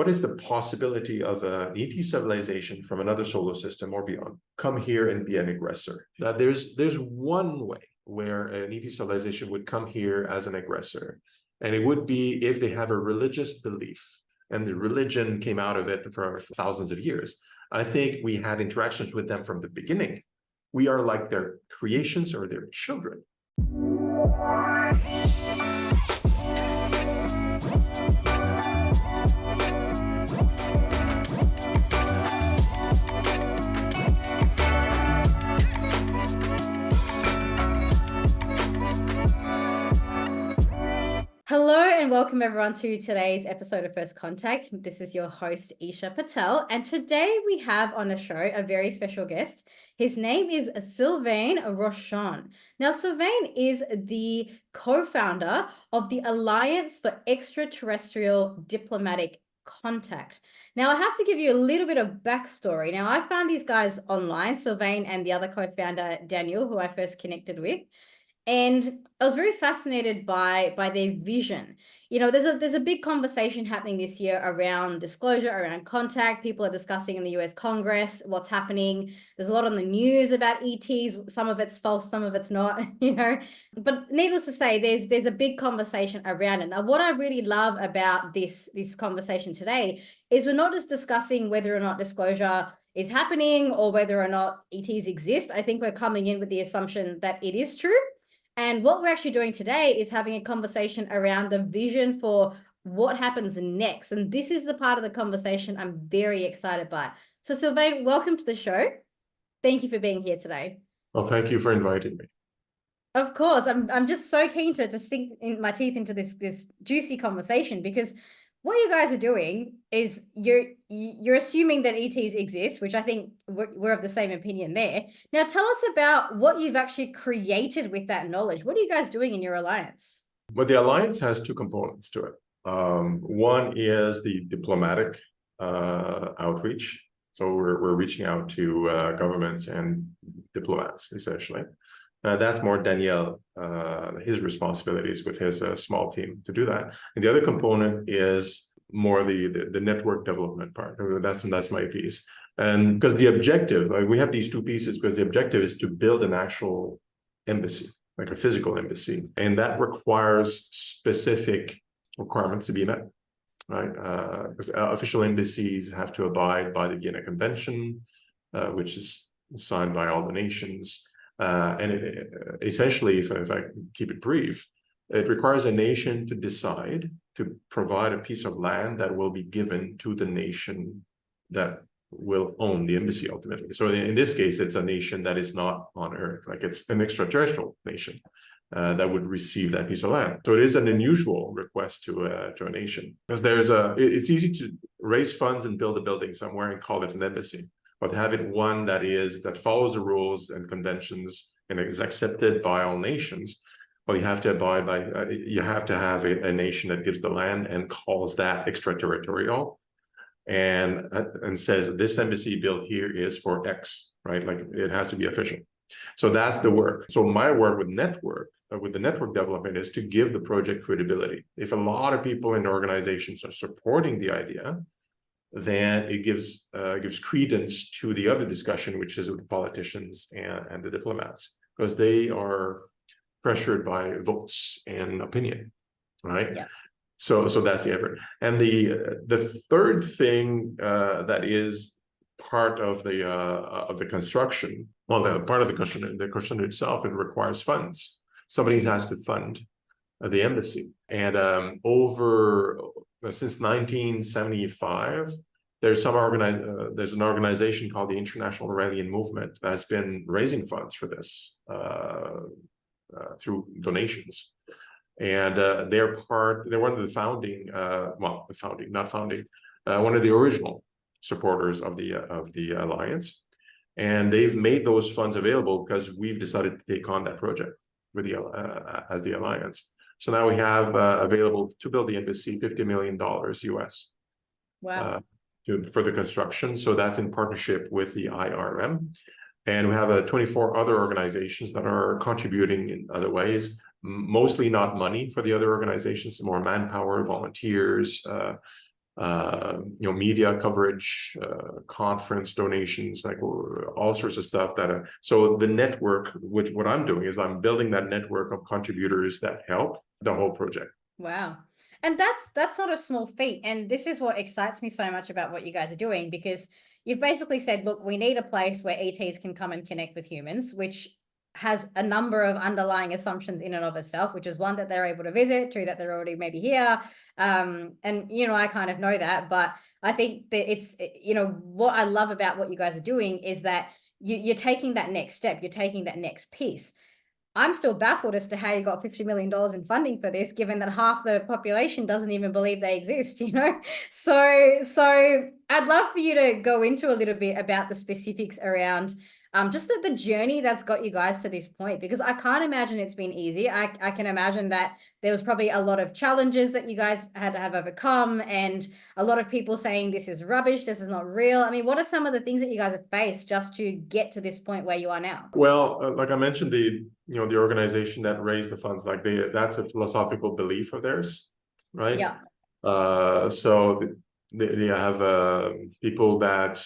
what is the possibility of an ET civilization from another solar system or beyond come here and be an aggressor? Now, there's one way where an ET civilization would come here as an aggressor, and it would be if they have a religious belief, and the religion came out of it for thousands of years. I think we had interactions with them from the beginning. We are like their creations or their children. Hello and welcome everyone to today's episode of First Contact. This is your host, Isha Patel, and today we have on the show a very special guest. His name is Sylvain Rochon. Now, Sylvain is the co-founder of the Alliance for Extraterrestrial Diplomatic Contact. Now, I have to give you a little bit of backstory. Now, I found these guys online, Sylvain and the other co-founder, Daniel, who I first connected with. And I was very fascinated by their vision. You know, there's a big conversation happening this year around disclosure, around contact. People are discussing in the US Congress what's happening. There's a lot on the news about ETs. Some of it's false, some of it's not, you know. But needless to say, there's a big conversation around it. Now, what I really love about this conversation today is we're not just discussing whether or not disclosure is happening or whether or not ETs exist. I think we're coming in with the assumption that it is true. And what we're actually doing today is having a conversation around the vision for what happens next. And this is the part of the conversation I'm very excited by. So Sylvain, welcome to the show. Thank you for being here today. Well, thank you for inviting me. Of course, I'm just so keen to sink in my teeth into this juicy conversation, because what you guys are doing is you're assuming that ETs exist, which I think we're of the same opinion there. Now, tell us about what you've actually created with that knowledge. What are you guys doing in your alliance? Well, the alliance has two components to it. One is the diplomatic outreach. So we're reaching out to governments and diplomats, essentially. That's more Daniel, his responsibilities with his small team to do that. And the other component is more the network development part. That's my piece. And because the objective, like we have these two pieces, because the objective is to build an actual embassy, like a physical embassy. And that requires specific requirements to be met, right? Because official embassies have to abide by the Vienna Convention, which is signed by all the nations. And essentially, if I keep it brief, it requires a nation to decide to provide a piece of land that will be given to the nation that will own the embassy ultimately. So in this case, it's a nation that is not on Earth, like it's an extraterrestrial nation that would receive that piece of land. So it is an unusual request to a nation, because it's easy to raise funds and build a building somewhere and call it an embassy. But have it one that follows the rules and conventions and is accepted by all nations, well, you have to abide by. You have to have a nation that gives the land and calls that extraterritorial, and says this embassy built here is for X, right? Like it has to be official. So that's the work. So my work with the network development is to give the project credibility. If a lot of people in organizations are supporting the idea, then it gives credence to the other discussion, which is with the politicians and the diplomats, because they are pressured by votes and opinion, right? Yeah. So that's the effort. And the third thing that is part of the construction, well, the part of the construction itself, it requires funds. Somebody has to fund the embassy, and since 1975, there's an organization called the International Iranian Movement that has been raising funds for this through donations, and they're one of the one of the original supporters of the alliance, and they've made those funds available because we've decided to take on that project with as the alliance. So now we have available to build the embassy $50 million US. Wow. For the construction. So that's in partnership with the IRM. And we have 24 other organizations that are contributing in other ways, mostly not money for the other organizations, more manpower, volunteers, media coverage, conference donations, like all sorts of stuff so the network, which what I'm doing is I'm building that network of contributors that help the whole project. Wow. And that's not a small feat. And this is what excites me so much about what you guys are doing, because you've basically said, look, we need a place where ETs can come and connect with humans, which has a number of underlying assumptions in and of itself, which is one, that they're able to visit, two, that they're already maybe here. And, I kind of know that, but I think that it's, what I love about what you guys are doing is that you're taking that next step, you're taking that next piece. I'm still baffled as to how you got $50 million in funding for this, given that half the population doesn't even believe they exist, So I'd love for you to go into a little bit about the specifics around just the journey that's got you guys to this point, because I can't imagine it's been easy. I can imagine that there was probably a lot of challenges that you guys had to have overcome, and a lot of people saying this is rubbish, this is not real. I mean, what are some of the things that you guys have faced just to get to this point where you are now? Well, like I mentioned, the organization that raised the funds, that's a philosophical belief of theirs, right? Yeah. So they have people that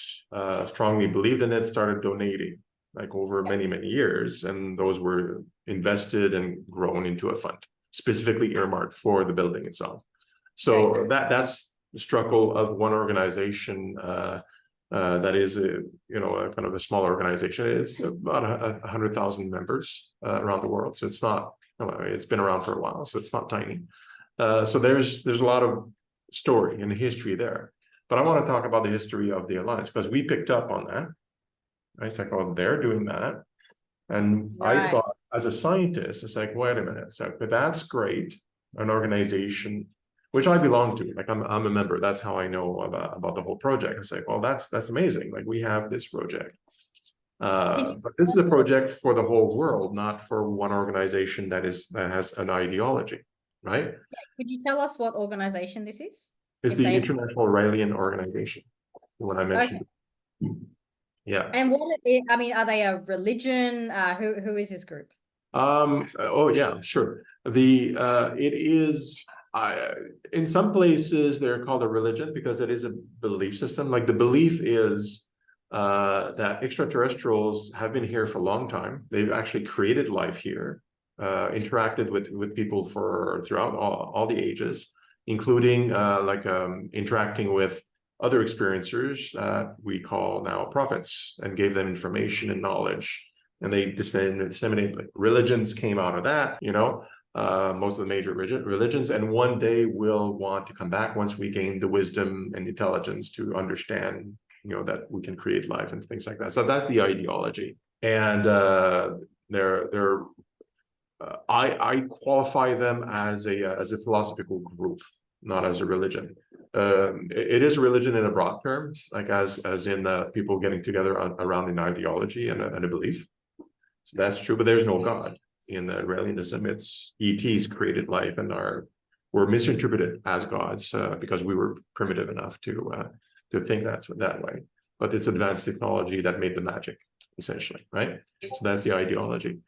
strongly believed in it, started donating like over many years, and those were invested and grown into a fund specifically earmarked for the building itself. So that's the struggle of one organization that is a kind of a small organization. It's about 100,000 members around the world, so it's not. It's been around for a while, so it's not tiny. So there's a lot of story and history there, but I want to talk about the history of the alliance, because we picked up on that. It's like, oh, they're doing that, and I thought, as a scientist, it's like, wait a minute, but that's great. An organization which I belong to, like I'm a member. That's how I know about the whole project. It's like, well, that's amazing. Like, we have this project. But this is a project for the whole world, not for one organization that has an ideology, right? Could you tell us what organization this is? It's the International Raelian Organization, when I mentioned it. Yeah. And are they a religion? Who is this group? Oh yeah, sure. It is in some places they're called a religion because it is a belief system. Like, the belief is that extraterrestrials have been here for a long time. They've actually created life here, interacted with people throughout all the ages, including interacting with other experiencers that we call now prophets, and gave them information and knowledge, and they disseminate. Like, religions came out of that, most of the major religions, and one day we'll want to come back once we gain the wisdom and intelligence to understand, that we can create life and things like that. So that's the ideology, and I qualify them as a philosophical group, not as a religion. It is a religion in a broad term, like as in people getting together around an ideology and a belief. So that's true, but there's no God. In the Raelianism, it's ETs created life and were misinterpreted as gods because we were primitive enough to think that way. But it's advanced technology that made the magic, essentially, right? So that's the ideology.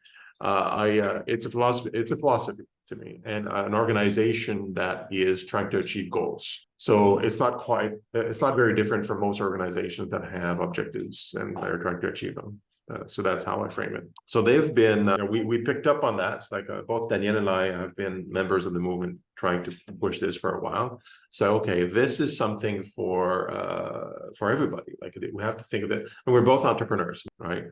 It's a philosophy to me, and an organization that is trying to achieve goals. So it's not very different from most organizations that have objectives and they're trying to achieve them. So that's how I frame it. So they've been, we picked up on that. It's like both Danielle and I have been members of the movement trying to push this for a while. So, okay, this is something for everybody. Like, we have to think of it. And we're both entrepreneurs, right?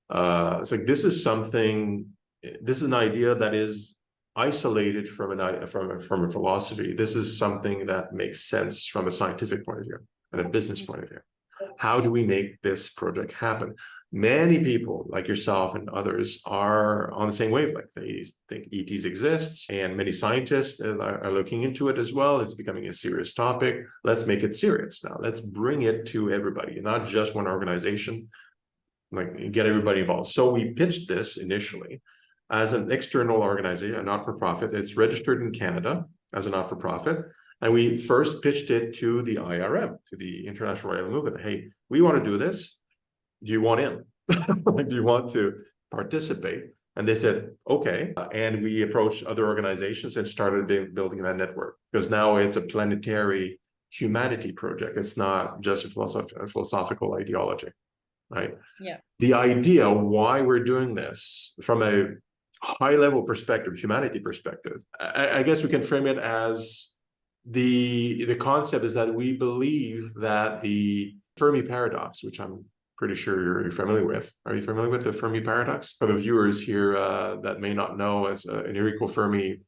It's like, this is an idea that is isolated from a philosophy. This is something that makes sense from a scientific point of view and a business point of view. How do we make this project happen? Many people like yourself and others are on the same wavelength. They think ETs exist, and many scientists are looking into it as well. It's becoming a serious topic. Let's make it serious now. Let's bring it to everybody, not just one organization, like get everybody involved. So we pitched this initially as an external organization, a not-for-profit. It's registered in Canada as a not-for-profit. And we first pitched it to the IRM, to the International Rail Movement. Hey, we want to do this. Do you want in? Do you want to participate? And they said, okay. And we approached other organizations and started building that network, because now it's a planetary humanity project. It's not just a philosophical ideology, right? Yeah. The idea why we're doing this from a high level perspective, humanity perspective, I guess we can frame it as the concept is that we believe that the Fermi paradox, which I'm pretty sure you're familiar with. Are you familiar with the Fermi paradox? For the viewers here that may not know, as Enrico Fermi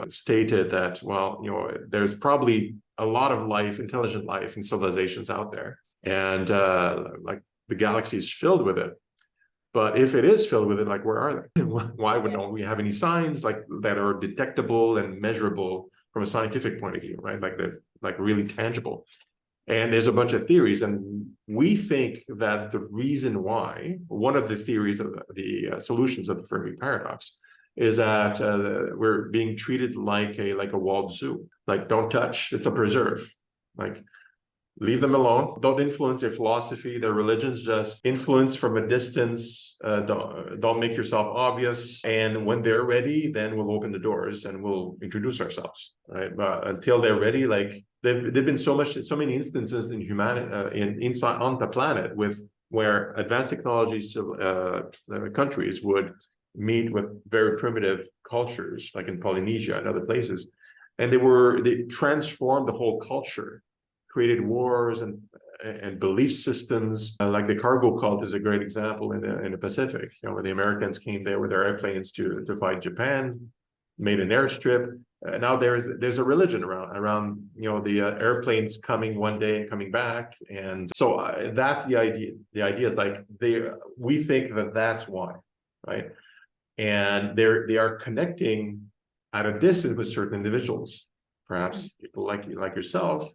stated that, well, there's probably a lot of life, intelligent life and civilizations out there, and like the galaxy is filled with it. But if it is filled with it, like, where are they? Why don't we have any signs like that are detectable and measurable from a scientific point of view, right? Like they're like really tangible. And there's a bunch of theories, and we think that the reason why, one of the theories of the solutions of the Fermi paradox, is that we're being treated like a walled zoo. Like, don't touch, it's a preserve. Like, leave them alone. Don't influence their philosophy, their religions. Just influence from a distance. Don't make yourself obvious. And when they're ready, then we'll open the doors and we'll introduce ourselves. Right? But until they're ready, like there've been so many instances in humanity, inside on the planet, where advanced technologies countries would meet with very primitive cultures, like in Polynesia and other places, and they transformed the whole culture, created wars and belief systems. Like the cargo cult is a great example in the Pacific. When the Americans came there with their airplanes to fight Japan, made an airstrip. Now there's a religion around the airplanes coming one day and coming back, and so that's the idea. The idea is like we think that that's why, right? And they are connecting at a distance with certain individuals, perhaps people like yourself.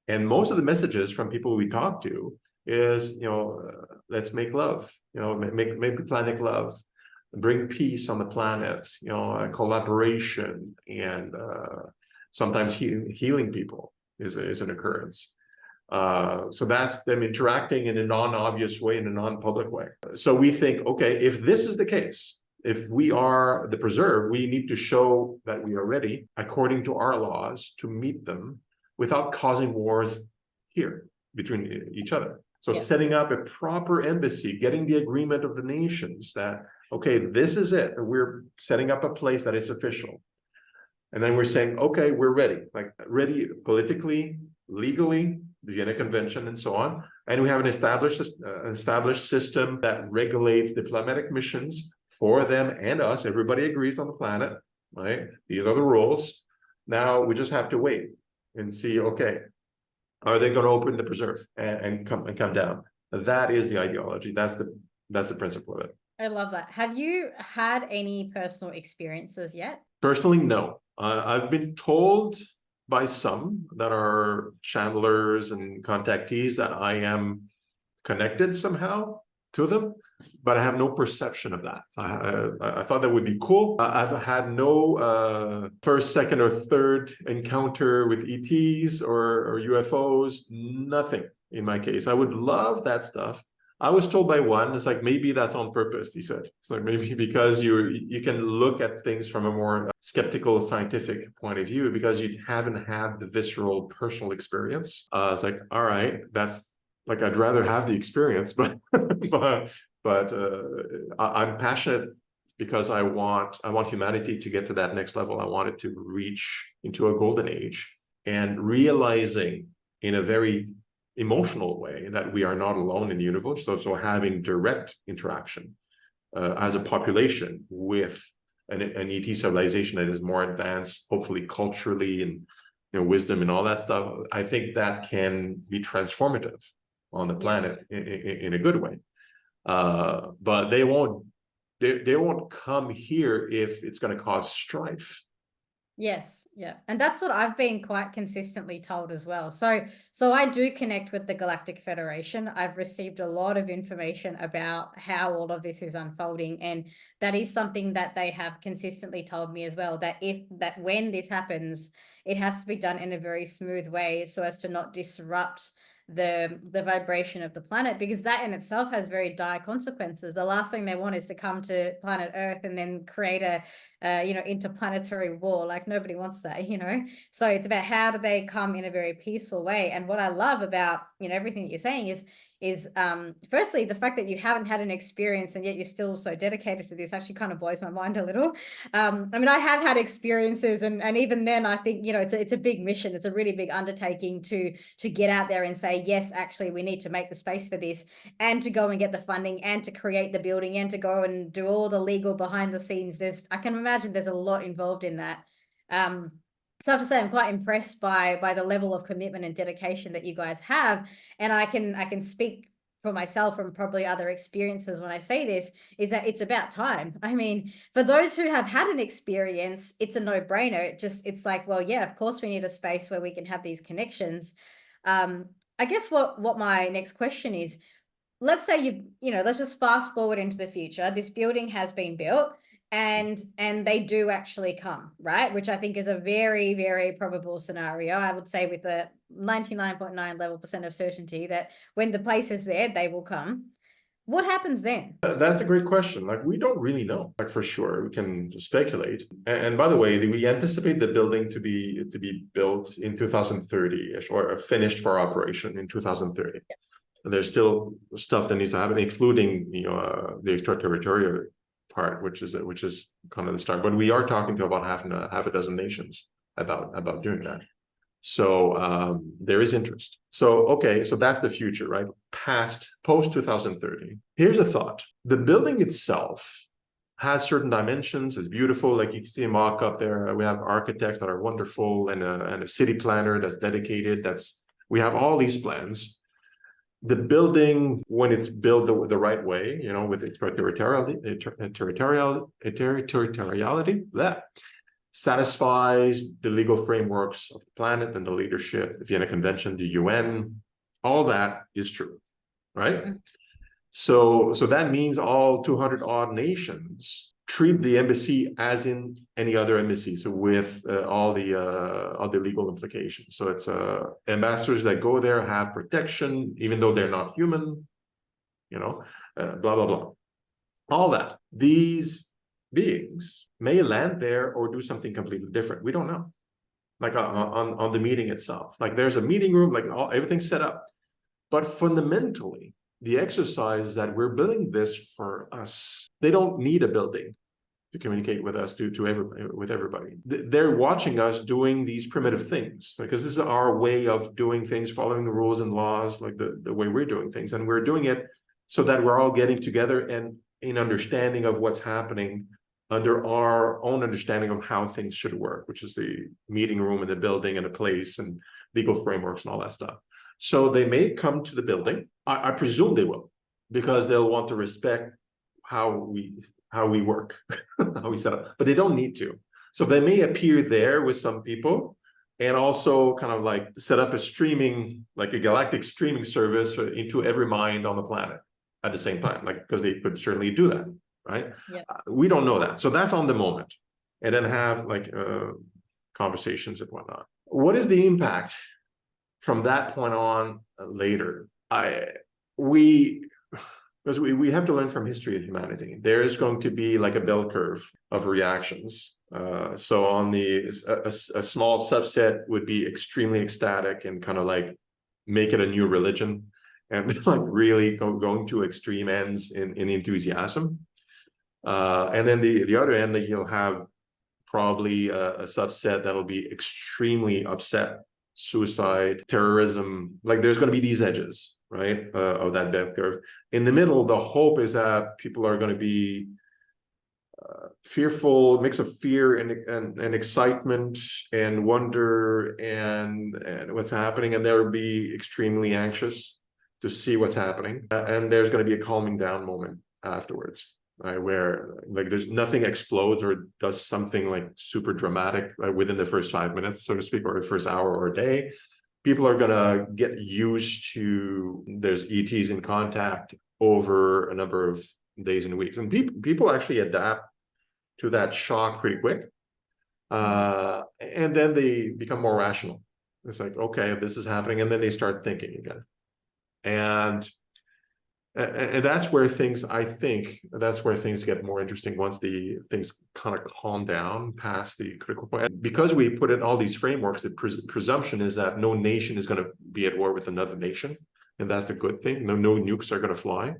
And most of the messages from people we talk to is, let's make love, make the planet love, bring peace on the planet, collaboration, and sometimes healing people is an occurrence. So that's them interacting in a non-obvious way, in a non-public way. So we think, okay, if this is the case, if we are the preserve, we need to show that we are ready according to our laws to meet them without causing wars here between each other. So setting up a proper embassy, getting the agreement of the nations that, okay, this is it. We're setting up a place that is official. And then we're saying, okay, we're ready, like ready politically, legally, the Vienna Convention and so on. And we have an established system that regulates diplomatic missions for them and us. Everybody agrees on the planet, right? These are the rules. Now we just have to wait and see, okay, are they going to open the preserve and come down? That is the ideology. That's the principle of it. I love that. Have you had any personal experiences yet? Personally, no. I've been told by some that are channelers and contactees that I am connected somehow to them, but I have no perception of that. I thought that would be cool. I've had no first, second, or third encounter with ETs or UFOs, nothing in my case. I would love that stuff. I was told by one, it's like, maybe that's on purpose, he said. It's like, maybe because you can look at things from a more skeptical scientific point of view because you haven't had the visceral personal experience. It's like, all right, that's like, I'd rather have the experience, but I'm passionate because I want humanity to get to that next level. I want it to reach into a golden age, and realizing in a very emotional way that we are not alone in the universe. So having direct interaction as a population with an ET civilization that is more advanced, hopefully culturally and wisdom and all that stuff, I think that can be transformative on the planet in a good way. But they won't come here if it's going to cause strife. Yes, yeah. And that's what I've been quite consistently told as well. So I do connect with the Galactic Federation. I've received a lot of information about how all of this is unfolding, and that is something that they have consistently told me as well, that when this happens, it has to be done in a very smooth way so as to not disrupt the vibration of the planet, because that in itself has very dire consequences. The last thing they want is to come to planet Earth and then create a interplanetary war. Like, nobody wants that, so it's about how do they come in a very peaceful way. And what I love about everything that you're saying is firstly, the fact that you haven't had an experience and yet you're still so dedicated to this actually kind of blows my mind a little. I mean, I have had experiences, and even then I think it's a big mission. It's a really big undertaking to get out there and say, yes, actually we need to make the space for this, and to go and get the funding, and to create the building, and to go and do all the legal behind the scenes. I can imagine there's a lot involved in that. So I have to say, I'm quite impressed by the level of commitment and dedication that you guys have. And I can speak for myself and probably other experiences when I say this, is that it's about time. I mean, for those who have had an experience, it's a no-brainer. It's like, well, yeah, of course we need a space where we can have these connections. I guess what my next question is, let's say let's just fast forward into the future. This building has been built, and they do actually come, right? Which I think is a very, very probable scenario. I would say with a 99.9% level of certainty that when the place is there, they will come. What happens then? That's a great question. Like, we don't really know, like, for sure. We can speculate. And by the way, we anticipate the building to be built in 2030-ish, or finished for operation in 2030. Yeah. And there's still stuff that needs to happen, including the extraterritorial part, which is kind of the start. But we are talking to about half a dozen nations about doing that. So there is interest. So okay, so that's the future, right? Post 2030. Here's a thought: the building itself has certain dimensions. It's beautiful, like you can see a mock-up there. We have architects that are wonderful, and a city planner that's dedicated. We have all these plans. The building, when it's built the right way, with territoriality, that satisfies the legal frameworks of the planet and the leadership, the Vienna Convention, the UN, all that is true, right? Mm-hmm. So that means all 200 odd nations treat the embassy as in any other embassy, so with all the legal implications. So it's ambassadors that go there have protection, even though they're not human, blah, blah, blah. All that. These beings may land there or do something completely different. We don't know. Like on the meeting itself. Like, there's a meeting room, like everything's set up. But fundamentally, the exercise that we're building this for us. They don't need a building to communicate with us, with everybody. They're watching us doing these primitive things, because this is our way of doing things, following the rules and laws, like the way we're doing things. And we're doing it so that we're all getting together and in understanding of what's happening under our own understanding of how things should work, which is the meeting room and the building and a place and legal frameworks and all that stuff. So they may come to the building. I presume they will, because they'll want to respect how we work, how we set up, but they don't need to. So they may appear there with some people, and also kind of like set up like a galactic streaming service into every mind on the planet at the same time, like, because they could certainly do that, right? Yeah. We don't know that. So that's on the moment, and then have like conversations and whatnot. What is the impact from that point on later? Because we have to learn from history of humanity. There is going to be like a bell curve of reactions. So on a small subset would be extremely ecstatic and kind of like make it a new religion, and like really going to extreme ends in enthusiasm. And then the other end, that you'll have probably a subset that'll be extremely upset, suicide, terrorism. Like, there's going to be these edges, right, of that bell curve. In the middle, the hope is that people are going to be fearful, mix of fear and excitement and wonder and what's happening, and they'll be extremely anxious to see what's happening. And there's going to be a calming down moment afterwards, right, where like there's nothing explodes or does something like super dramatic within the first 5 minutes, so to speak, or the first hour or a day. People are going to get used to there's ETs in contact over a number of days and weeks, and people actually adapt to that shock pretty quick, and then they become more rational. It's like, okay, this is happening, and then they start thinking again. And that's where things, I think, that's where things get more interesting once the things kind of calm down past the critical point. And because we put in all these frameworks, the presumption is that no nation is going to be at war with another nation, and that's the good thing. No nukes are going to fly.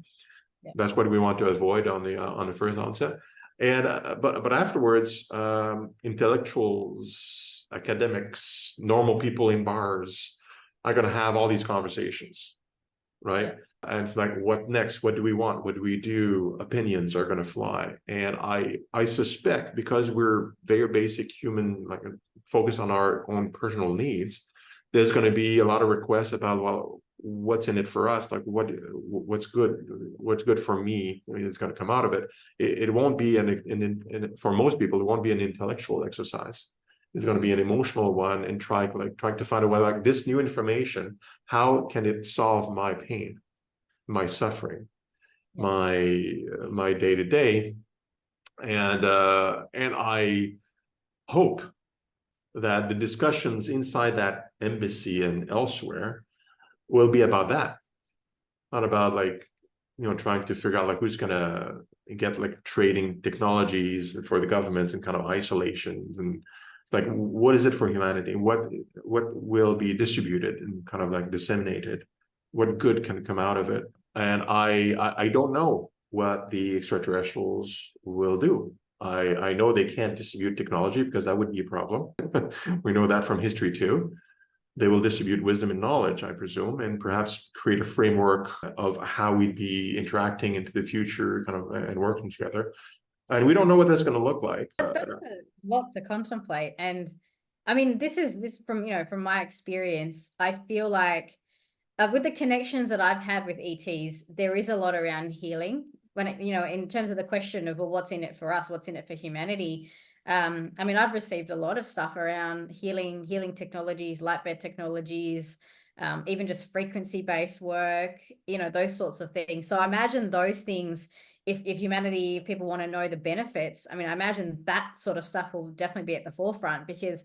Yeah. That's what we want to avoid on the first onset. And but afterwards, intellectuals, academics, normal people in bars are going to have all these conversations, right? Yeah. And it's like, what next? What do we want? What do we do? Opinions are going to fly. And I suspect, because we're very basic human, like focus on our own personal needs, there's going to be a lot of requests about, well, what's in it for us? Like what's good for me? I mean, it's going to come out of it. It won't be for most people, it won't be an intellectual exercise. It's going to be an emotional one, and trying to find a way, like, this new information, how can it solve my pain, my suffering, my day-to-day? And I hope that the discussions inside that embassy and elsewhere will be about that, not about, like, trying to figure out, like, who's gonna get, like, trading technologies for the governments and kind of isolations. And it's like, what is it for humanity? What will be distributed and kind of like disseminated? What good can come out of it? And I don't know what the extraterrestrials will do. I know they can't distribute technology, because that would be a problem. We know that from history too. They will distribute wisdom and knowledge, I presume, and perhaps create a framework of how we'd be interacting into the future, kind of, and working together. And we don't know what that's going to look like. That's a lot to contemplate. And I mean, this from, from my experience, I feel like with the connections that I've had with ETs, there is a lot around healing. When in terms of the question of, well, what's in it for us? What's in it for humanity? I mean, I've received a lot of stuff around healing technologies, light bed technologies, even just frequency-based work, those sorts of things. So I imagine those things, if humanity, if people want to know the benefits, I mean, I imagine that sort of stuff will definitely be at the forefront, because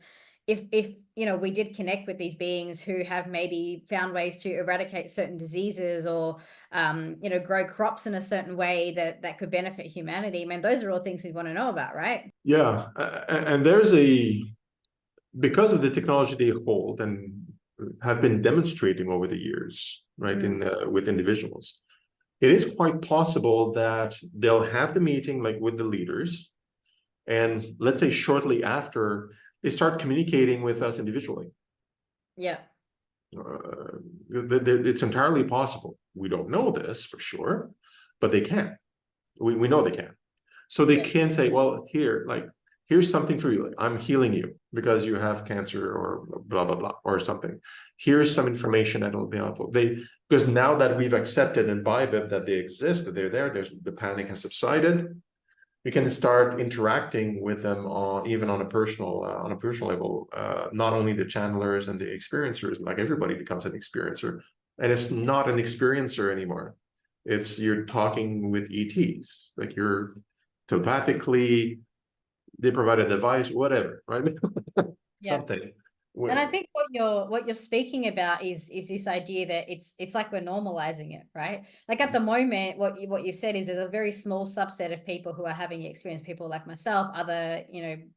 if we did connect with these beings who have maybe found ways to eradicate certain diseases, or grow crops in a certain way that could benefit humanity, man, those are all things we want to know about, right? Yeah, and because of the technology they hold and have been demonstrating over the years, right, with individuals, it is quite possible that they'll have the meeting, like, with the leaders, and let's say shortly after, they start communicating with us individually. Yeah. It's entirely possible. We don't know this for sure, but they can. We know they can. So they can say, well, here's something for you. Like, I'm healing you because you have cancer, or blah, blah, blah, or something. Here's some information that'll be helpful. Because now that we've accepted and imbibed that they exist, that they're there, the panic has subsided, we can start interacting with them even on a personal level. Not only the channelers and the experiencers, like, everybody becomes an experiencer, and it's not an experiencer anymore. It's, you're talking with ETs, like, you're telepathically, they provide a device, whatever, right? Something. And I think what you're speaking about is this idea that it's like we're normalizing it, right? Like, at the moment, what you said is there's a very small subset of people who are having experience, people like myself, other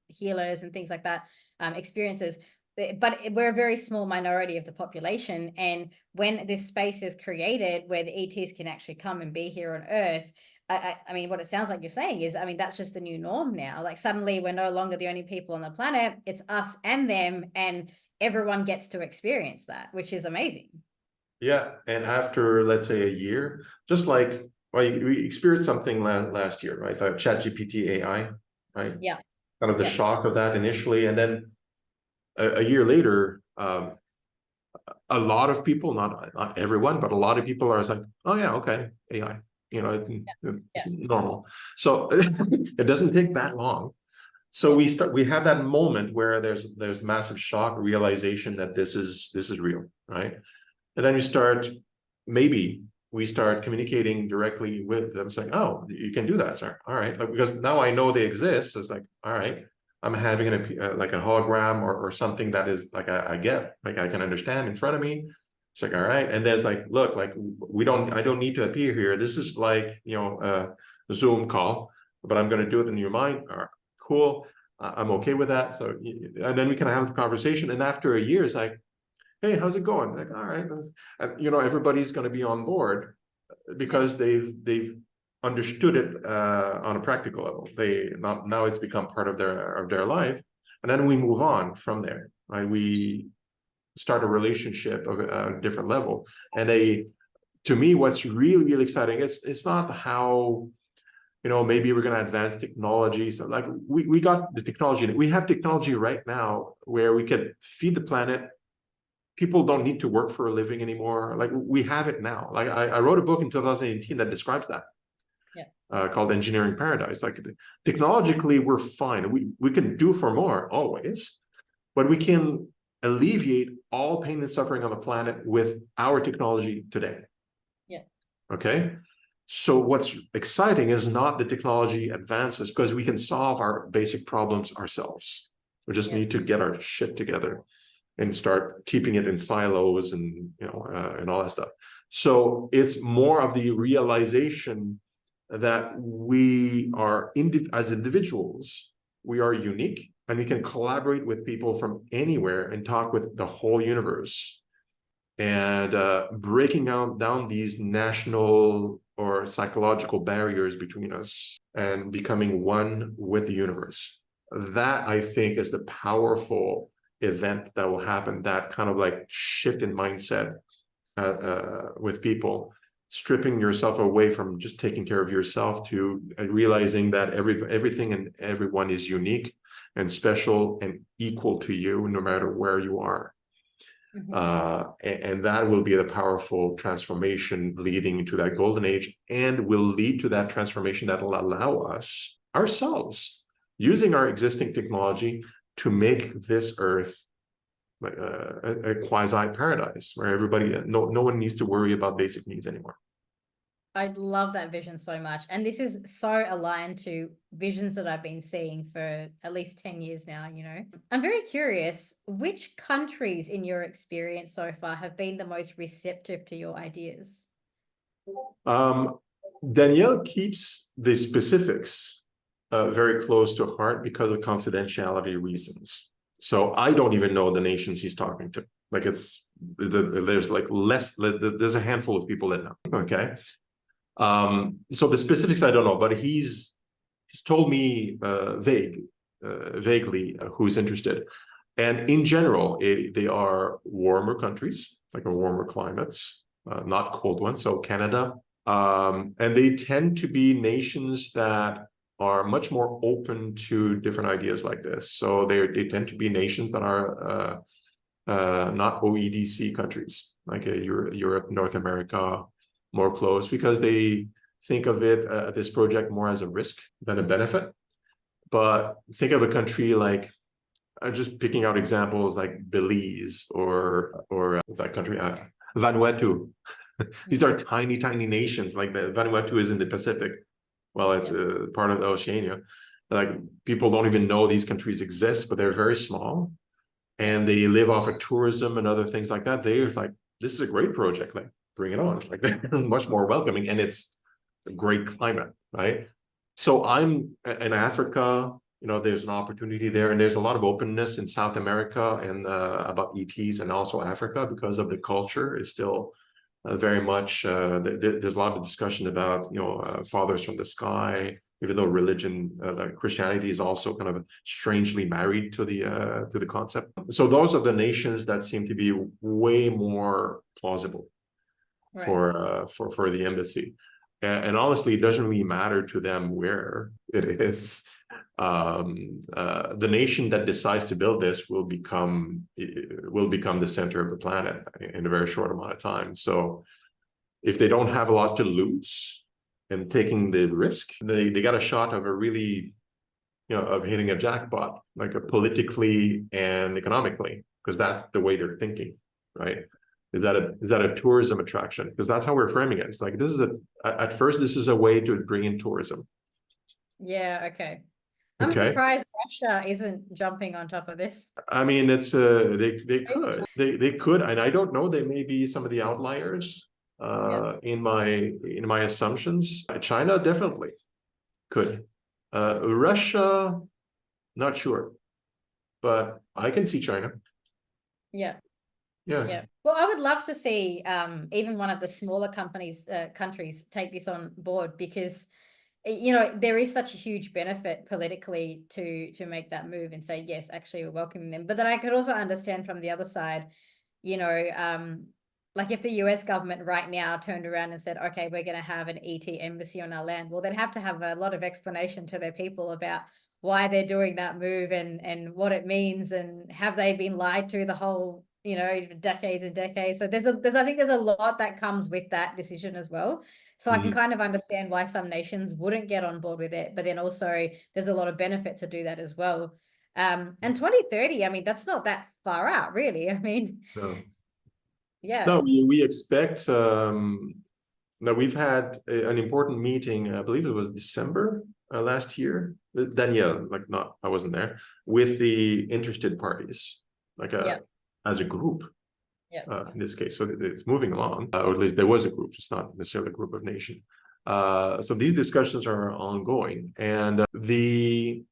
healers and things like that, experiences. But we're a very small minority of the population. And when this space is created where the ETs can actually come and be here on Earth, I mean, what it sounds like you're saying is, I mean, that's just the new norm now. Like, suddenly we're no longer the only people on the planet. It's us and them, and everyone gets to experience that, which is amazing. Yeah, and after, let's say, a year, just like, well, we experienced something last year, right? Like ChatGPT AI, right? Yeah. Kind of the shock of that initially, and then a year later, a lot of people, not everyone, but a lot of people are like, oh yeah, okay, AI. It's normal. So it doesn't take that long. So we have that moment where there's massive shock, realization that this is real, right? And then maybe we start communicating directly with them, saying, oh, you can do that, sir. All right. Like, because now I know they exist. It's like, all right, I'm having like a hologram or something that is like, I get, like, I can understand in front of me. It's like, all right. And there's like, look, like I don't need to appear here. This is like, a Zoom call, but I'm going to do it in your mind. All right, cool. I'm okay with that. So, and then we can have the conversation. And after a year, it's like, hey, how's it going? Like, all right. Everybody's going to be on board because they've understood it on a practical level. Now it's become part of their life. And then we move on from there, right? We start a relationship of a different level. And to me, what's really, really exciting, it's not how, maybe we're going to advance technology. So like we got the technology. We have technology right now where we can feed the planet. People don't need to work for a living anymore. Like we have it now. Like I wrote a book in 2018 that describes that. Yeah. Called Engineering Paradise. Like technologically, we're fine. We can do for more always, but we can alleviate all pain and suffering on the planet with our technology today. Yeah. Okay. So what's exciting is not the technology advances, because we can solve our basic problems ourselves. We just need to get our shit together and start keeping it in silos and and all that stuff. So it's more of the realization that we are as individuals, we are unique, and we can collaborate with people from anywhere and talk with the whole universe, and breaking down these national or psychological barriers between us and becoming one with the universe. That, I think, is the powerful event that will happen, that kind of like shift in mindset with people, stripping yourself away from just taking care of yourself to realizing that everything and everyone is unique and special and equal to you, no matter where you are. And that will be the powerful transformation leading into that golden age, and will lead to that transformation that will allow us ourselves, using our existing technology, to make this earth like a quasi paradise where everybody, no one needs to worry about basic needs anymore. I love that vision so much. And this is so aligned to visions that I've been seeing for at least 10 years now, I'm very curious, which countries in your experience so far have been the most receptive to your ideas? Danielle keeps the specifics very close to heart because of confidentiality reasons. So I don't even know the nations he's talking to. Like there's like there's a handful of people that know. Okay. So the specifics I don't know, but he's told me vaguely who's interested. And in general, they are warmer countries, like warmer climates, not cold ones. So Canada, and they tend to be nations that are much more open to different ideas like this. So they tend to be nations that are not OEDC countries, like Europe, North America, more close, because they think of this project more as a risk than a benefit. But think of a country like, just picking out examples like Belize or what's that country? Vanuatu. These are tiny nations. Like Vanuatu is in the Pacific. Well, it's part of Oceania. Like people don't even know these countries exist, but they're very small, and they live off of tourism and other things like that. They're like, this is a great project. Like, bring it on. Like they're much more welcoming, and it's a great climate, right? So I'm in Africa. There's an opportunity there, and there's a lot of openness in South America and about ETs, and also Africa, because of the culture is still very much. There's a lot of discussion about fathers from the sky, even though religion, like Christianity, is also kind of strangely married to the concept. So those are the nations that seem to be way more plausible for the embassy. And honestly, it doesn't really matter to them where it is. The nation that decides to build this will become the center of the planet in a very short amount of time. So if they don't have a lot to lose and taking the risk, they got a shot of a really, of hitting a jackpot, like politically and economically, because that's the way they're thinking, right? Is that a tourism attraction? Because that's how we're framing it. It's like, at first, this is a way to bring in tourism. Yeah, okay. I'm Okay. surprised Russia isn't jumping on top of this. I mean, it's they could, and I don't know, they may be some of the outliers in my assumptions. China definitely could. Russia, not sure, but I can see China. Yeah. Yeah. Yeah. Well, I would love to see even one of the smaller countries take this on board, because there is such a huge benefit politically to make that move and say, yes, actually we're welcoming them. But then I could also understand from the other side, like if the US government right now turned around and said, okay, we're going to have an ET embassy on our land, well, they'd have to have a lot of explanation to their people about why they're doing that move and what it means, and have they been lied to the whole decades and decades. So I think there's a lot that comes with that decision as well. So I can kind of understand why some nations wouldn't get on board with it, but then also there's a lot of benefit to do that as well. And 2030, I mean, that's not that far out, really. I mean, No. yeah. No, we expect that we've had an important meeting, I believe it was December last year. Danielle, I wasn't there, with the interested parties, as a group. In this case, so it's moving along, or at least there was a group. It's not necessarily a group of nations. So these discussions are ongoing, and the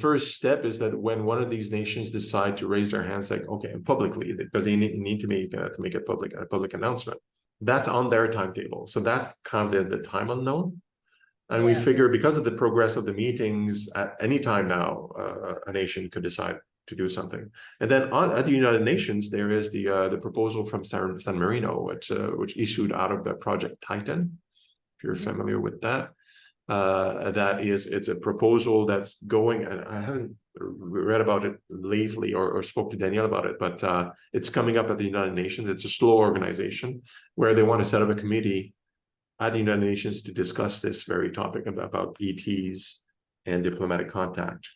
first step is that when one of these nations decide to raise their hands, like, okay, publicly, because they need to make a public announcement, that's on their timetable. So that's kind of the time unknown. And we figure, because of the progress of the meetings, at any time now, a nation could decide to do something. And then at the United Nations, there is the proposal from San Marino, which issued out of the Project Titan, if you're familiar with that. It's a proposal that's going, and I haven't read about it lately or spoke to Danielle about it, but it's coming up at the United Nations. It's a slow organization where they want to set up a committee at the United Nations to discuss this very topic about ETs and diplomatic contact.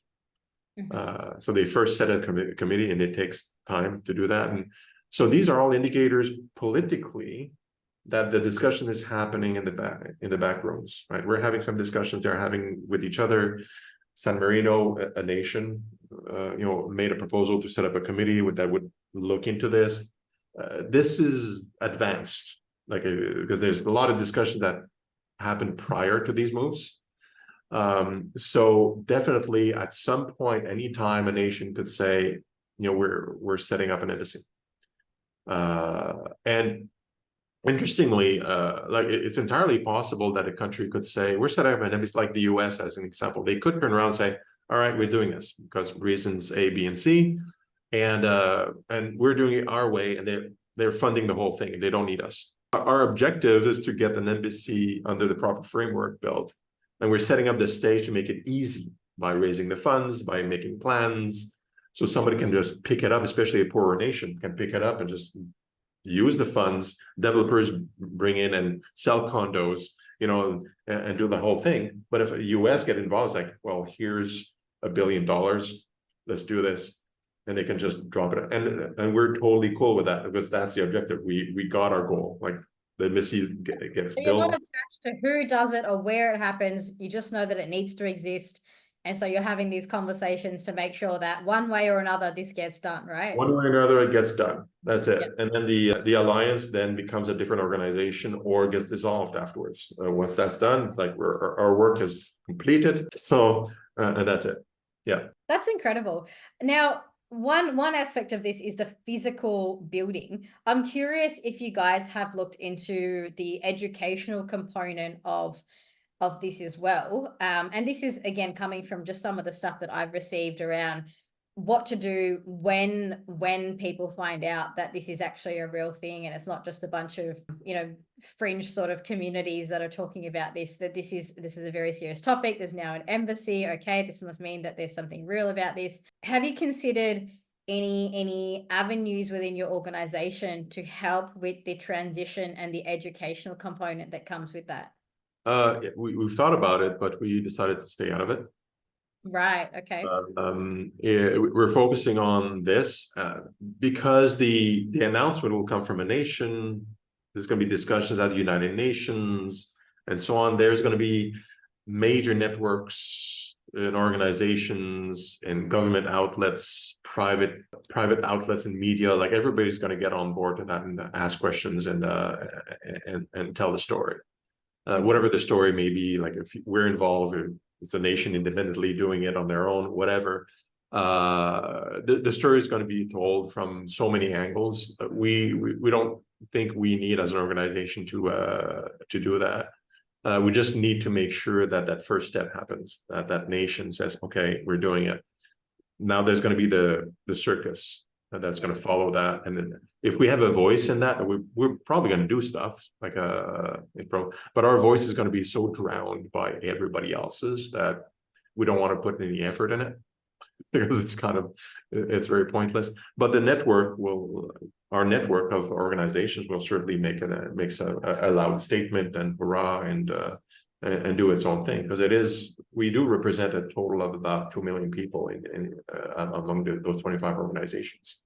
So they first set a committee, and it takes time to do that. And so these are all indicators politically that the discussion is happening in the back rooms, right? We're having some discussions they're having with each other. San Marino, a nation, made a proposal to set up a committee that would look into this. This is advanced, because there's a lot of discussion that happened prior to these moves. So definitely, at some point, anytime, a nation could say, we're setting up an embassy, and interestingly, it's entirely possible that a country could say, we're setting up an embassy, like the US as an example. They could turn around and say, all right, we're doing this because reasons A, B, and C, and we're doing it our way, and they're funding the whole thing, and they don't need us. Our objective is to get an embassy under the proper framework built, and we're setting up the stage to make it easy by raising the funds, by making plans, so somebody can just pick it up, especially a poorer nation can pick it up and just use the funds. Developers bring in and sell condos, and do the whole thing. But if a US get involved, it's like, well, here's $1 billion, let's do this, and they can just drop it. And we're totally cool with that, because that's the objective. We got our goal. Like, the embassy gets So built. you're not attached to who does it or where it happens. You just know that it needs to exist. And so you're having these conversations to make sure that one way or another, this gets done, right? One way or another, it gets done. That's it. And then the alliance then becomes a different organization or gets dissolved afterwards. Once that's done, like, our work is completed. So, and that's it. Yeah. That's incredible. Now, one aspect of this is the physical building. I'm curious if you guys have looked into the educational component of this as well. And this is, again, coming from just some of the stuff that I've received around what to do when people find out that this is actually a real thing, and it's not just a bunch of fringe sort of communities that are talking about this, that this is a very serious topic. There's now an embassy. Okay, this must mean that there's something real about this. Have you considered any avenues within your organization to help with the transition and the educational component that comes with that? We've thought about it, but we decided to stay out of it. Right. Okay. We're focusing on this because the announcement will come from a nation. There's going to be discussions at the United Nations and so on. There's going to be major networks in organizations, in government outlets, private outlets in media, like everybody's going to get on board to that and ask questions and tell the story. Whatever the story may be, like if we're involved, or it's a nation independently doing it on their own, whatever. The story is going to be told from so many angles. We don't think we need as an organization to do that. We just need to make sure that that first step happens, that nation says, okay, we're doing it. Now there's going to be the circus that's going to follow that. And then if we have a voice in that, we're probably going to do stuff like but our voice is going to be so drowned by everybody else's that we don't want to put any effort in it because it's very pointless. But our network of organizations will certainly makes a loud statement and hurrah and do its own thing, because we do represent a total of about 2 million people among those 25 organizations,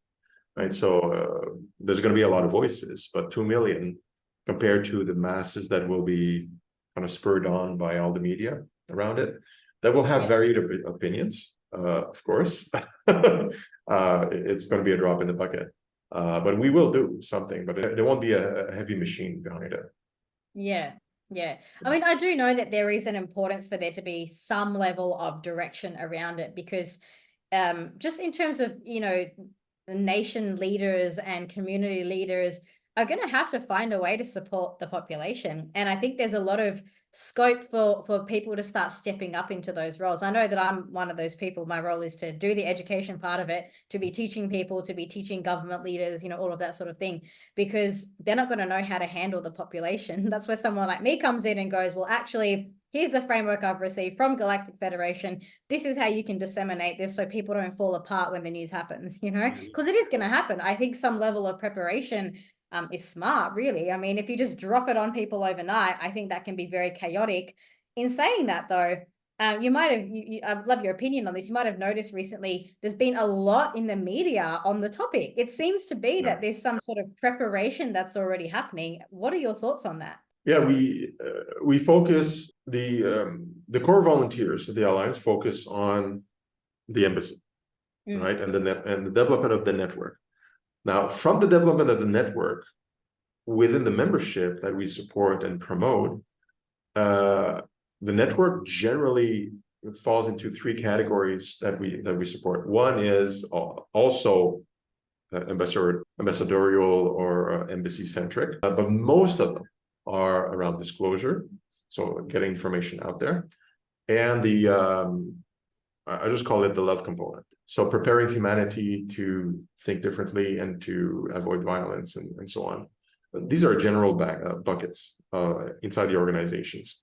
right? So there's going to be a lot of voices, but 2 million compared to the masses that will be kind of spurred on by all the media around it, that will have varied opinions, of course. It's going to be a drop in the bucket, but we will do something, but there won't be a heavy machine behind it. Yeah. Yeah. I mean, I do know that there is an importance for there to be some level of direction around it, because just in terms of, the nation leaders and community leaders are going to have to find a way to support the population. And I think there's a lot of scope for people to start stepping up into those roles. I know that I'm one of those people. My role is to do the education part of it, to be teaching people, to be teaching government leaders, all of that sort of thing, because they're not going to know how to handle the population. That's where someone like me comes in and goes, well, actually, here's the framework I've received from Galactic Federation. This is how you can disseminate this so people don't fall apart when the news happens, because it is going to happen. I think some level of preparation is smart, really. I mean, if you just drop it on people overnight, I think that can be very chaotic. In saying that, though, you might have, I'd love your opinion on this. You might have noticed recently there's been a lot in the media on the topic. It seems to be that there's some sort of preparation that's already happening. What are your thoughts on that? Yeah, we focus the core volunteers of the Alliance focus on the embassy, right, and the development of the network. Now, from the development of the network within the membership that we support and promote, the network generally falls into 3 categories that we support. One is also ambassadorial or embassy centric, but most of them are around disclosure, so getting information out there, and I just call it the love component. So preparing humanity to think differently and to avoid violence and so on. These are general buckets inside the organizations.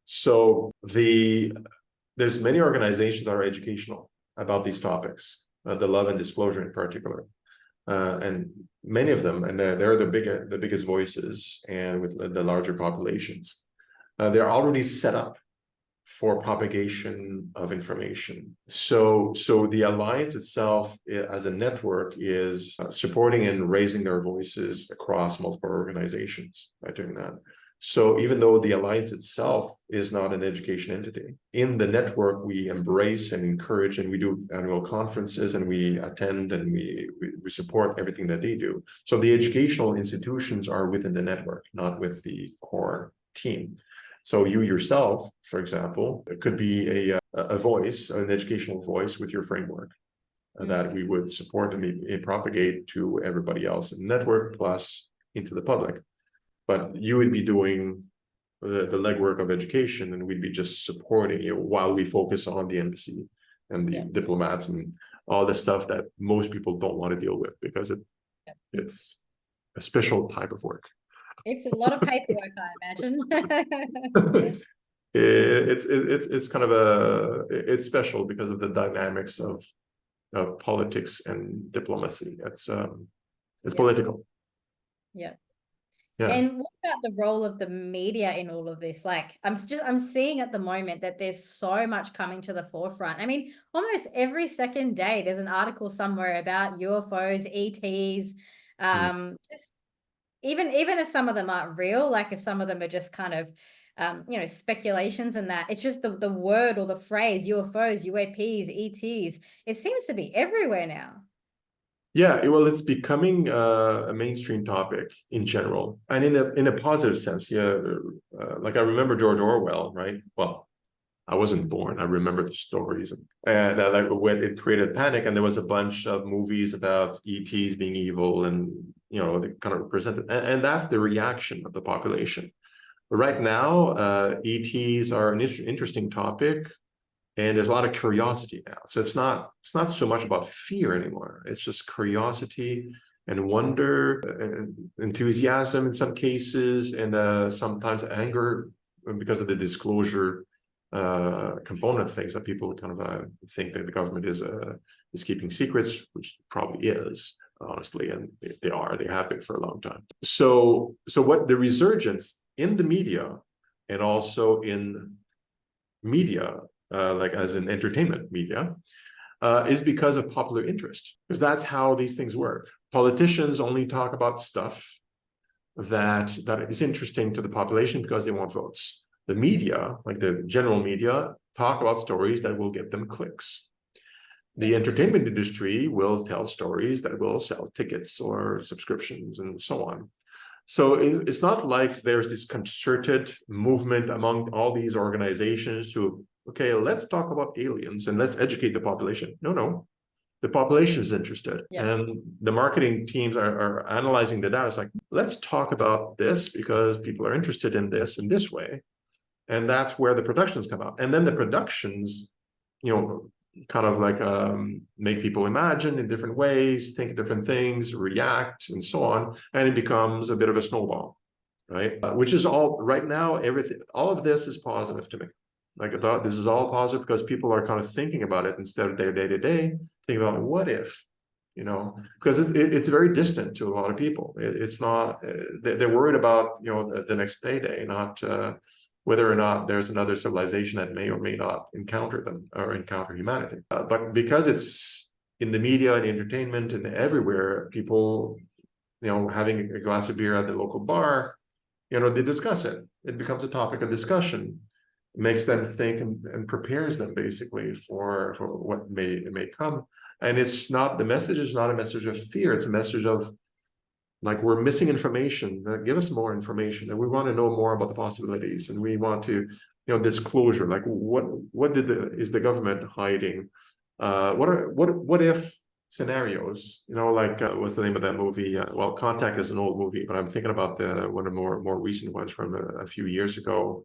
So there's many organizations that are educational about these topics, the love and disclosure in particular. And many of them, and they're the biggest voices and with the larger populations, they're already set up for propagation of information. So the Alliance itself as a network is supporting and raising their voices across multiple organizations by doing that. So even though the Alliance itself is not an education entity, in the network we embrace and encourage, and we do annual conferences and we attend and we support everything that they do. So the educational institutions are within the network, not with the core team. So you yourself, for example, it could be a voice, an educational voice with your framework that we would support and propagate to everybody else in the network plus into the public. But you would be doing the legwork of education, and we'd be just supporting you while we focus on the embassy and the diplomats and all the stuff that most people don't want to deal with, because it's a special type of work. It's a lot of paperwork, I imagine. It's kind of it's special because of the dynamics of politics and diplomacy. It's political. Yeah. Yeah. And what about the role of the media in all of this? Like, I'm seeing at the moment that there's so much coming to the forefront. I mean, almost every second day there's an article somewhere about UFOs, ETs, just even if some of them aren't real, like if some of them are just kind of speculations and that. It's just the word or the phrase UFOs, UAPs, ETs. It seems to be everywhere now. Yeah, well, it's becoming a mainstream topic in general, and in a positive sense. Yeah, like I remember George Orwell, right? Well, I wasn't born. I remember the stories, and like when it created panic, and there was a bunch of movies about ETs being evil, and they kind of represented, and that's the reaction of the population. But right now, ETs are an interesting topic, and there's a lot of curiosity now. So it's not so much about fear anymore. It's just curiosity and wonder and enthusiasm in some cases, and sometimes anger because of the disclosure component things that people kind of think that the government is keeping secrets, which probably is, honestly, and they have been for a long time. So what the resurgence in the media and also in media, like as in entertainment media, is because of popular interest, because that's how these things work. Politicians only talk about stuff that is interesting to the population because they want votes. The media, like the general media, talk about stories that will get them clicks. The entertainment industry will tell stories that will sell tickets or subscriptions and so on. So it's not like there's this concerted movement among all these organizations to, okay, let's talk about aliens and let's educate the population. No. The population is interested, and the marketing teams are analyzing the data. It's like, let's talk about this because people are interested in this way. And that's where the productions come out. And then the productions, kind of like make people imagine in different ways, think different things, react, and so on. And it becomes a bit of a snowball, right? Which is all right now, all of this is positive to me. Like I thought this is all positive because people are kind of thinking about it instead of their day-to-day, thinking about what if, because it's very distant to a lot of people. It's not, they're worried about, the next payday, not whether or not there's another civilization that may or may not encounter them or encounter humanity. But because it's in the media and entertainment and everywhere, people, having a glass of beer at the local bar, they discuss it. It becomes a topic of discussion. It makes them think and prepares them basically for what may come. And the message is not a message of fear. It's a message of, like, we're missing information. Give us more information, and we want to know more about the possibilities, and we want to, disclosure. Like, what is the government hiding? What if scenarios? Like what's the name of that movie? Well, Contact is an old movie, but I'm thinking about one of the more recent ones from a few years ago.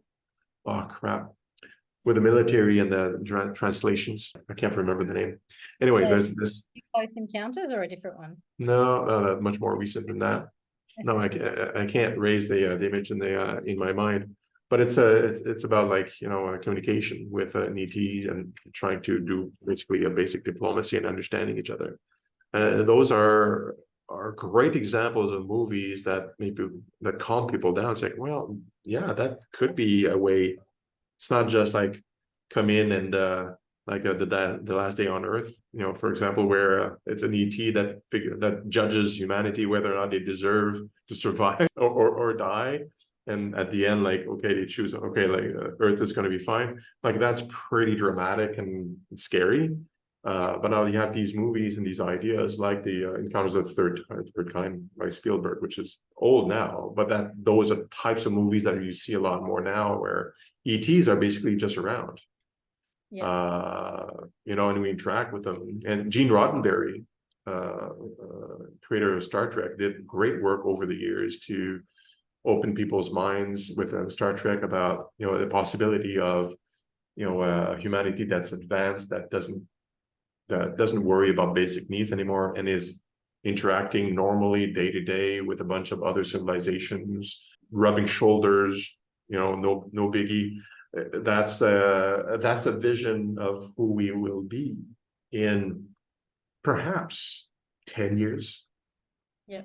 Oh crap! With the military and the translations, I can't remember the name. Anyway, there's this Close Encounters or a different one? No, much more recent than that. No, I can't raise the image in my mind, but it's about, like, communication with an ET and trying to do basically a basic diplomacy and understanding each other. Those are great examples of movies that calm people down. It's like, well, yeah, that could be a way. It's not just like come in and like the last day on Earth, for example, where it's an ET that judges humanity whether or not they deserve to survive or die, and at the end, like, okay, they choose, okay, like Earth is going to be fine. Like, that's pretty dramatic and scary. But now you have these movies and these ideas like the Encounters of the Third Kind by Spielberg, which is old now, but those are types of movies that you see a lot more now, where ETs are basically just around. And we interact with them. And Gene Roddenberry, creator of Star Trek, did great work over the years to open people's minds with Star Trek about, the possibility of, humanity that's advanced, that doesn't worry about basic needs anymore, and is interacting normally day to day with a bunch of other civilizations, rubbing shoulders, no biggie. That's a vision of who we will be in perhaps 10 years. Yeah,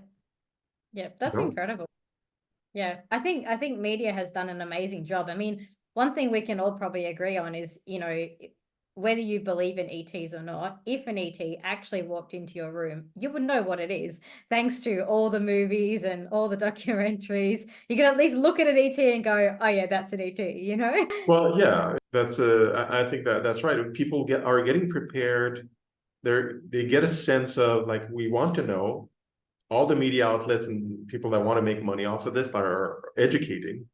that's incredible. Yeah, I think media has done an amazing job. I mean, one thing we can all probably agree on is, whether you believe in ETs or not, if an ET actually walked into your room, you would know what it is, thanks to all the movies and all the documentaries. You can at least look at an ET and go, oh yeah, that's an ET, you know? Well, yeah, that's I think that's right. People are getting prepared. They get a sense of like, we want to know. All the media outlets and people that want to make money off of this are educating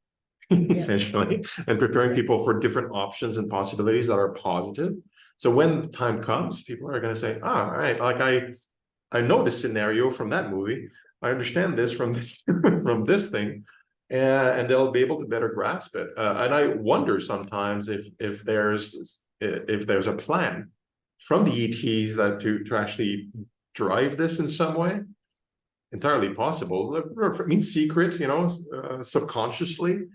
essentially, and preparing people for different options and possibilities that are positive. So when the time comes, people are going to say, all right, like I know this scenario from that movie. I understand this from this from this thing, and they'll be able to better grasp it. And I wonder sometimes if there's a plan from the ETs that to actually drive this in some way. Entirely possible. I mean, secret, subconsciously,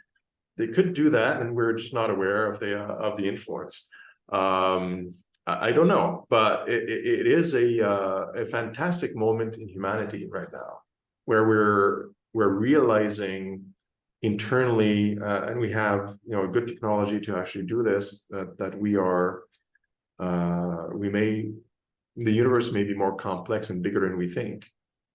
they could do that, and we're just not aware of the influence. I don't know, but it is a fantastic moment in humanity right now, where we're realizing internally, and we have good technology to actually do this. That the universe may be more complex and bigger than we think.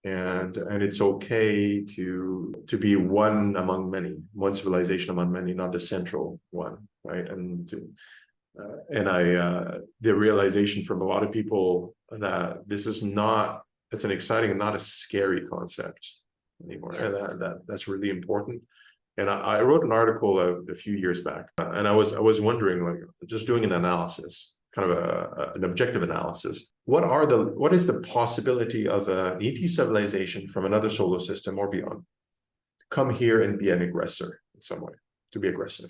And it's okay to be one among many, one civilization among many, not the central one, right? And the realization from a lot of people that this is not, it's an exciting and not a scary concept anymore. And that's really important. And I wrote an article a few years back, and I was wondering, like, just doing an analysis, kind of an objective analysis. What is the possibility of an ET civilization from another solar system or beyond to come here and be an aggressor in some way, to be aggressive?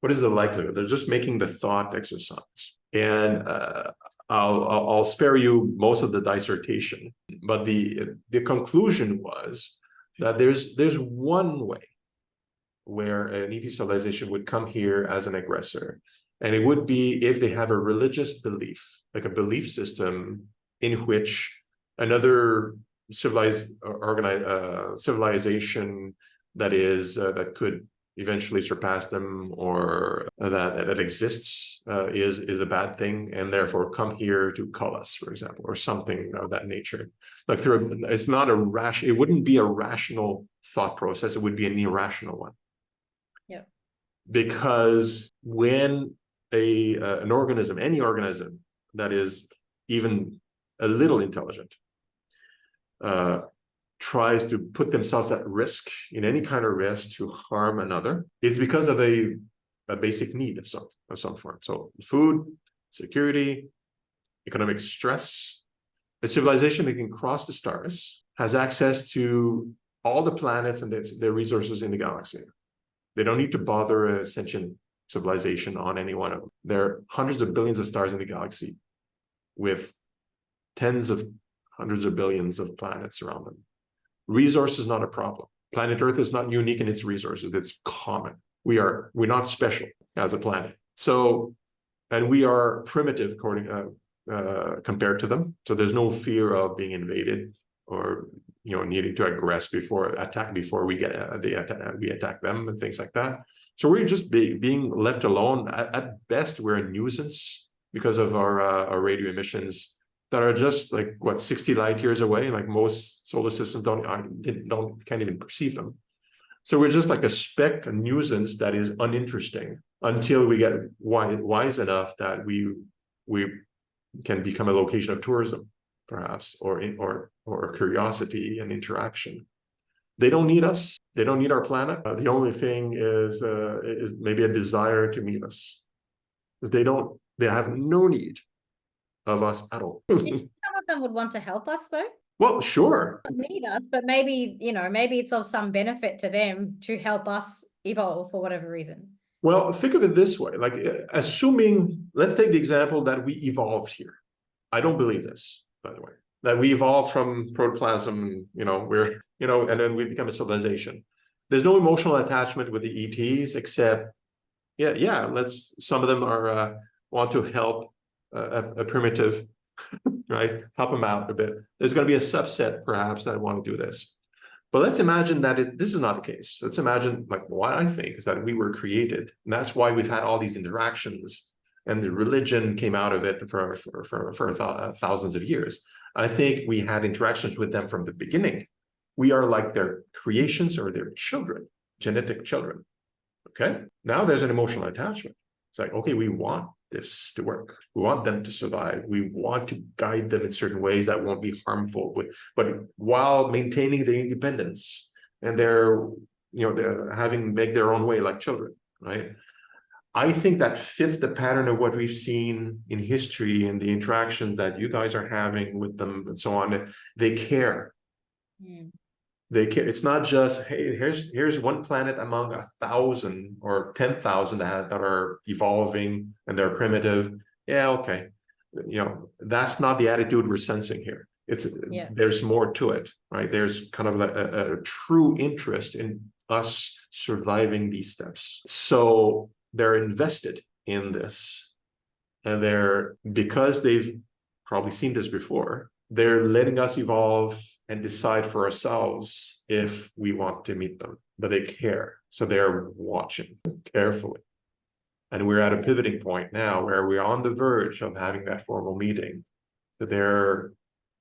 What is the likelihood? They're just making the thought exercise. And I'll spare you most of the dissertation, but the conclusion was that there's one way where an ET civilization would come here as an aggressor. And it would be if they have a religious belief, like a belief system in which another civilization that could eventually surpass them, or that exists, is a bad thing, and therefore come here to cull us, for example, or something of that nature. Like it wouldn't be a rational thought process; it would be an irrational one. Yeah. Because when an organism, any organism that is even a little intelligent, tries to put themselves at risk, in any kind of risk, to harm another, it's because of a basic need of some form. So food, security, economic stress. A civilization that can cross the stars has access to all the planets and their resources in the galaxy. They don't need to bother a sentient civilization on any one of them. There are hundreds of billions of stars in the galaxy with tens of hundreds of billions of planets around them. Resource is not a problem. Planet Earth is not unique in its resources. It's common. We're not special as a planet. So, and we are primitive compared to them. So there's no fear of being invaded or needing to attack before we attack them and things like that. So we're just being left alone. At best, we're a nuisance because of our radio emissions that are just like 60 light years away. Like most solar systems can't even perceive them. So we're just like a speck, a nuisance that is uninteresting until we get wise enough that we can become a location of tourism, perhaps, or curiosity and interaction. They don't need us. They don't need our planet. The only thing is maybe a desire to meet us, because they have no need of us at all. Some of them would want to help us, though. Well, sure. They need us, but maybe it's of some benefit to them to help us evolve for whatever reason. Well, think of it this way: like, assuming, let's take the example that we evolved here. I don't believe this, by the way, that we evolved from protoplasm. And then we become a civilization. There's no emotional attachment with the ETs, except, some of them want to help a primitive, right? Help them out a bit. There's going to be a subset, perhaps, that want to do this. But let's imagine that this is not the case. Let's imagine, like, what I think is that we were created, and that's why we've had all these interactions and the religion came out of it for thousands of years. I think we had interactions with them from the beginning. We are like their creations or their children, genetic children. Okay, now there's an emotional attachment. It's like, okay, we want this to work. We want them to survive. We want to guide them in certain ways that won't be harmful, but while maintaining their independence and they're make their own way like children, right? I think that fits the pattern of what we've seen in history and the interactions that you guys are having with them and so on. They care. Mm. They care. It's not just, hey, here's one planet among 1,000 or 10,000 that are evolving and they're primitive. Yeah, okay. That's not the attitude we're sensing here. There's more to it, right? There's kind of a true interest in us surviving these steps. So they're invested in this, and because they've probably seen this before, they're letting us evolve and decide for ourselves if we want to meet them, but they care. So they're watching carefully. And we're at a pivoting point now where we're on the verge of having that formal meeting. So they're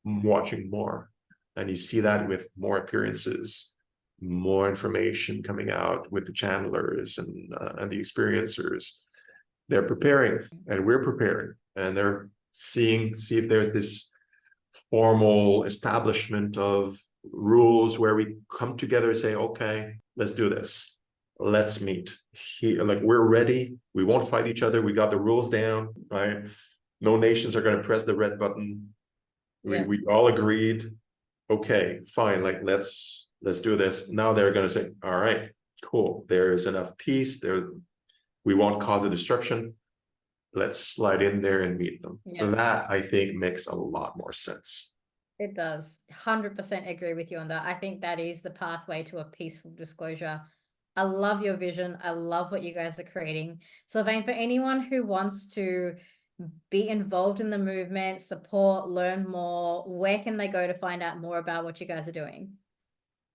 watching more. And you see that with more appearances, more information coming out with the channelers and the experiencers. They're preparing and we're preparing, and they're see if there's this formal establishment of rules where we come together and say, okay, let's do this. Let's meet here. Like, we're ready. We won't fight each other. We got the rules down, right? No nations are going to press the red button. We all agreed. Okay, fine. Like, let's do this. Now they're going to say, all right, cool. There's enough peace there. We won't cause a destruction. Let's slide in there and meet them. That, I think, makes a lot more sense. It does. 100% agree with you on that. I think that is the pathway to a peaceful disclosure. I love your vision. I love what you guys are creating. Sylvain, for anyone who wants to be involved in the movement, support, learn more, where can they go to find out more about what you guys are doing?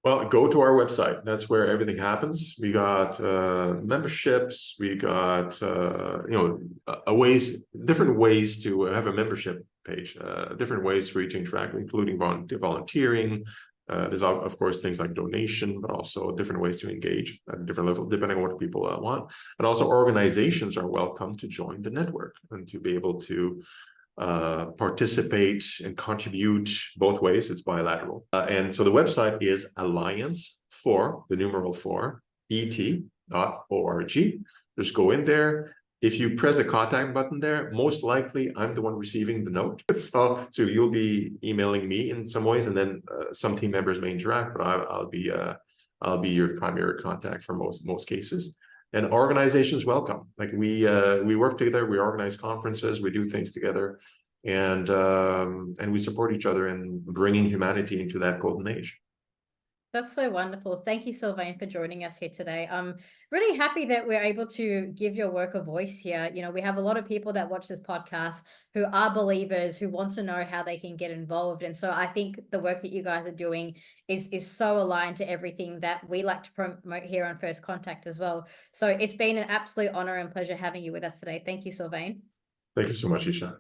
Well, go to our website. That's where everything happens. We got memberships. We got different ways to have a membership page. Different ways for you to interact, including volunteering. There's of course things like donation, but also different ways to engage at a different level, depending on what people want. And also, organizations are welcome to join the network and to be able to participate and contribute both ways. It's bilateral. And so the website is alliance4et.org. Just go in there. If you press the contact button there, most likely I'm the one receiving the note. So you'll be emailing me in some ways, and then some team members may interact, but I'll be your primary contact for most cases. And organizations welcome. Like, we work together, we organize conferences, we do things together, and we support each other in bringing humanity into that golden age. That's so wonderful. Thank you, Sylvain, for joining us here today. I'm really happy that we're able to give your work a voice here. We have a lot of people that watch this podcast who are believers, who want to know how they can get involved. And so I think the work that you guys are doing is so aligned to everything that we like to promote here on First Contact as well. So it's been an absolute honor and pleasure having you with us today. Thank you, Sylvain. Thank you so much, Isha.